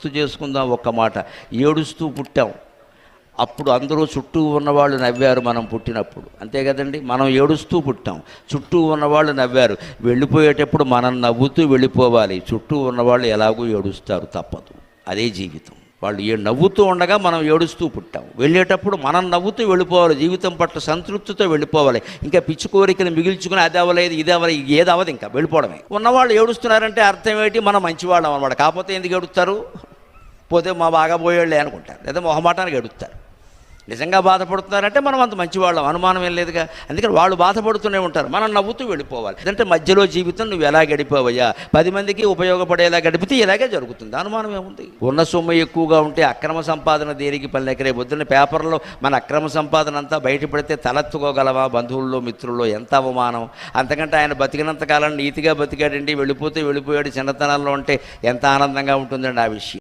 గుర్తు చేసుకుందాం ఒక్క మాట. ఏడుస్తూ పుట్టాం, అప్పుడు అందరూ చుట్టూ ఉన్నవాళ్ళు నవ్వారు మనం పుట్టినప్పుడు, అంతే కదండి. మనం ఏడుస్తూ పుట్టాం, చుట్టూ ఉన్నవాళ్ళు నవ్వారు. వెళ్ళిపోయేటప్పుడు మనం నవ్వుతూ వెళ్ళిపోవాలి. చుట్టూ ఉన్నవాళ్ళు ఎలాగూ ఏడుస్తారు, తప్పదు, అదే జీవితం. వాళ్ళు నవ్వుతూ ఉండగా మనం ఏడుస్తూ పుట్టాం. వెళ్ళేటప్పుడు మనం నవ్వుతూ వెళ్ళిపోవాలి, జీవితం పట్ల సంతృప్తితో వెళ్ళిపోవాలి. ఇంకా పిచ్చి కోరికలు మిగిల్చుకుని అది అవ్వలేదు ఇది అవ్వలేదు ఏది అవ్వదు, ఇంకా వెళ్ళిపోవడమే. ఉన్నవాళ్ళు ఏడుస్తున్నారంటే అర్థం ఏంటి? మనం మంచివాళ్ళం అన్నమాట. కాకపోతే ఎందుకు ఏడుస్తారు? పోతే మా బాగా పోయేళ్ళే అనుకుంటారు, లేదా మొహమాటానికి ఏడుస్తారు. నిజంగా బాధపడుతున్నారంటే మనం అంత మంచివాళ్ళం, అనుమానం ఏం లేదుగా. అందుకని వాళ్ళు బాధపడుతూనే ఉంటారు, మనం నవ్వుతూ వెళ్ళిపోవాలి. అంటే మధ్యలో జీవితం నువ్వు ఎలా గడిపోవయ్యా, 10 మందికి ఉపయోగపడేలా గడిపితే ఇలాగే జరుగుతుంది, అనుమానం ఏముంది. ఉన్న సొమ్ము ఎక్కువగా ఉంటే అక్రమ సంపాదన దేనికి పని లేక రేపు పొద్దున్న పేపర్లో మన అక్రమ సంపాదన అంతా బయటపడితే తలెత్తుకోగలవా? బంధువుల్లో మిత్రుల్లో ఎంత అవమానం. అంతకంటే ఆయన బతికినంతకాలం నీతిగా బతికాడండి, వెళ్ళిపోయాడు చిన్నతనంలో అంటే ఎంత ఆనందంగా ఉంటుందండి ఆ విషయం.